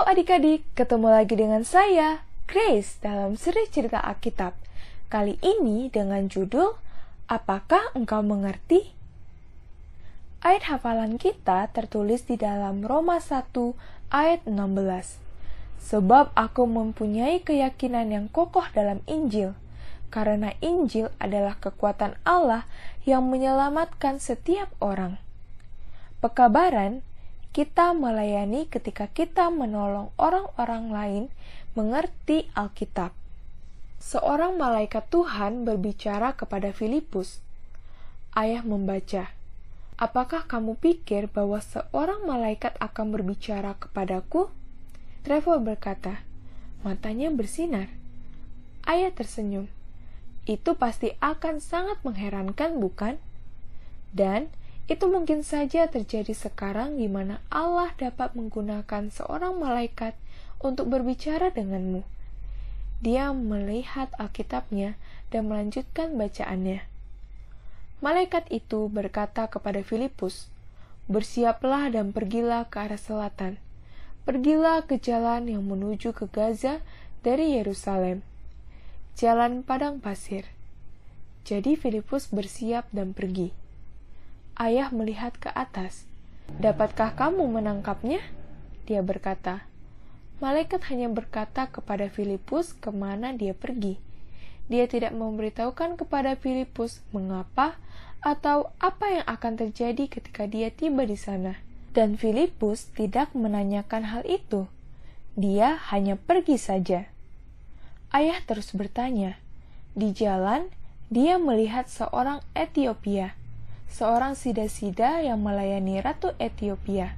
Halo adik-adik, ketemu lagi dengan saya, Grace, dalam seri cerita Alkitab. Kali ini dengan judul, Apakah Engkau Mengerti? Ayat hafalan kita tertulis di dalam Roma 1 ayat 16. Sebab aku mempunyai keyakinan yang kokoh dalam Injil, karena Injil adalah kekuatan Allah yang menyelamatkan setiap orang. Pekabaran, kita melayani ketika kita menolong orang-orang lain mengerti Alkitab. Seorang malaikat Tuhan berbicara kepada Filipus. Ayah membaca, "Apakah kamu pikir bahwa seorang malaikat akan berbicara kepadaku?" Trevor berkata, matanya bersinar. Ayah tersenyum. Itu pasti akan sangat mengherankan, bukan? Dan itu mungkin saja terjadi sekarang di mana Allah dapat menggunakan seorang malaikat untuk berbicara denganmu. Dia melihat Alkitabnya dan melanjutkan bacaannya. Malaikat itu berkata kepada Filipus, "Bersiaplah dan pergilah ke arah selatan. Pergilah ke jalan yang menuju ke Gaza dari Yerusalem. Jalan padang pasir." Jadi Filipus bersiap dan pergi. Ayah melihat ke atas. "Dapatkah kamu menangkapnya?" Dia berkata. Malaikat hanya berkata kepada Filipus kemana dia pergi. Dia tidak memberitahukan kepada Filipus mengapa atau apa yang akan terjadi ketika dia tiba di sana. Dan Filipus tidak menanyakan hal itu. Dia hanya pergi saja. Ayah terus bertanya. Di jalan, dia melihat seorang Etiopia, seorang sida-sida yang melayani Ratu Etiopia.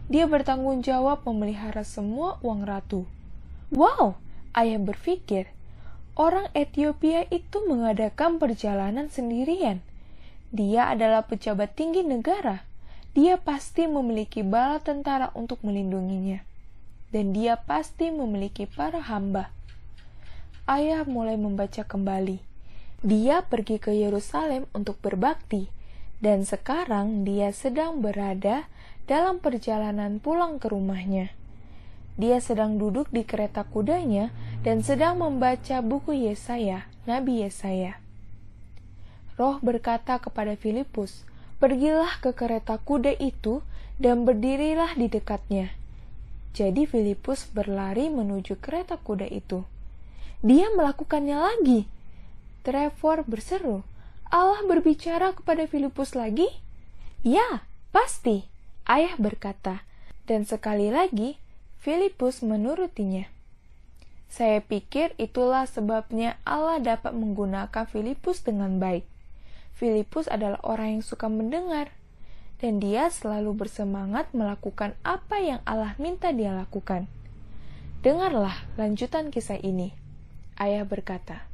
Dia bertanggung jawab memelihara semua uang ratu. Wow, ayah berpikir, orang Etiopia itu mengadakan perjalanan sendirian. Dia adalah pejabat tinggi negara. Dia pasti memiliki bala tentara untuk melindunginya. Dan dia pasti memiliki para hamba. Ayah mulai membaca kembali. Dia pergi ke Yerusalem untuk berbakti. Dan sekarang dia sedang berada dalam perjalanan pulang ke rumahnya. Dia sedang duduk di kereta kudanya dan sedang membaca buku Yesaya, Nabi Yesaya. Roh berkata kepada Filipus, "Pergilah ke kereta kuda itu dan berdirilah di dekatnya." Jadi Filipus berlari menuju kereta kuda itu. Dia melakukannya lagi. Trevor berseru, "Allah berbicara kepada Filipus lagi?" "Ya, pasti," ayah berkata. Dan sekali lagi, Filipus menurutinya. Saya pikir itulah sebabnya Allah dapat menggunakan Filipus dengan baik. Filipus adalah orang yang suka mendengar, dan dia selalu bersemangat melakukan apa yang Allah minta dia lakukan. Dengarlah lanjutan kisah ini. Ayah berkata,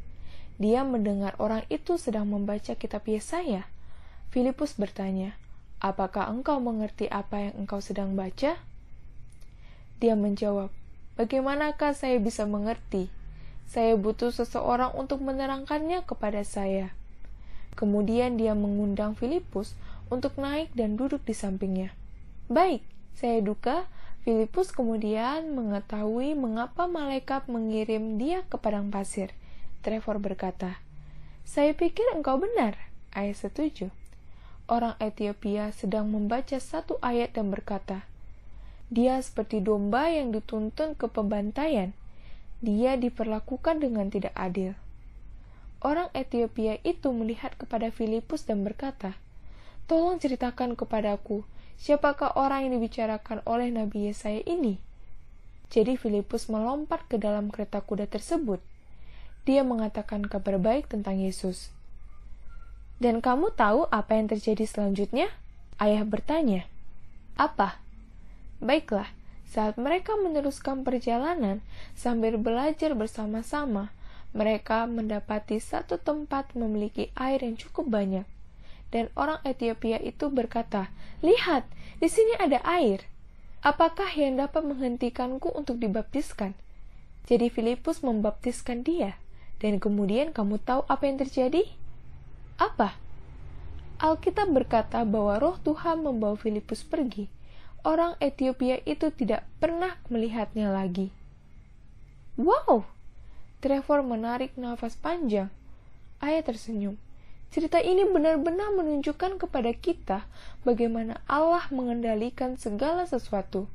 dia mendengar orang itu sedang membaca kitab Yesaya. Filipus bertanya, "Apakah engkau mengerti apa yang engkau sedang baca?" Dia menjawab, "Bagaimanakah saya bisa mengerti? Saya butuh seseorang untuk menerangkannya kepada saya." Kemudian dia mengundang Filipus untuk naik dan duduk di sampingnya. "Baik," saya duga, Filipus kemudian mengetahui mengapa malaikat mengirim dia ke padang pasir. Trevor berkata, "Saya pikir engkau benar." Ayah setuju. Orang Etiopia sedang membaca satu ayat dan berkata, "Dia seperti domba yang dituntun ke pembantaian. Dia diperlakukan dengan tidak adil." Orang Etiopia itu melihat kepada Filipus dan berkata, "Tolong ceritakan kepadaku, siapakah orang yang dibicarakan oleh Nabi Yesaya ini?" Jadi Filipus melompat ke dalam kereta kuda tersebut. Dia mengatakan kabar baik tentang Yesus. "Dan kamu tahu apa yang terjadi selanjutnya?" Ayah bertanya. "Apa?" "Baiklah, saat mereka meneruskan perjalanan sambil belajar bersama-sama, mereka mendapati satu tempat memiliki air yang cukup banyak. Dan orang Etiopia itu berkata, 'Lihat, di sini ada air. Apakah yang dapat menghentikanku untuk dibaptiskan?' Jadi Filipus membaptiskan dia. Dan kemudian kamu tahu apa yang terjadi?" "Apa?" Alkitab berkata bahwa Roh Tuhan membawa Filipus pergi. orang Ethiopia itu tidak pernah melihatnya lagi. Wow! Trevor menarik nafas panjang. Ayah tersenyum. Cerita ini benar-benar menunjukkan kepada kita bagaimana Allah mengendalikan segala sesuatu.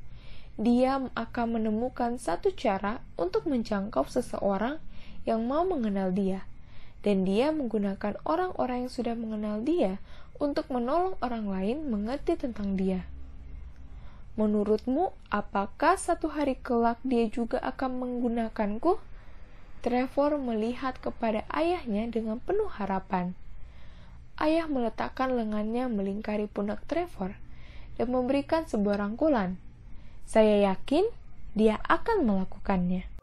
Dia akan menemukan satu cara untuk menjangkau seseorang yang mau mengenal Dia. Dan Dia menggunakan orang-orang yang sudah mengenal Dia untuk menolong orang lain mengerti tentang Dia. Menurutmu, apakah satu hari kelak Dia juga akan menggunakanku? Trevor melihat kepada ayahnya dengan penuh harapan. Ayah meletakkan lengannya melingkari pundak Trevor dan memberikan sebuah rangkulan. Saya yakin dia akan melakukannya.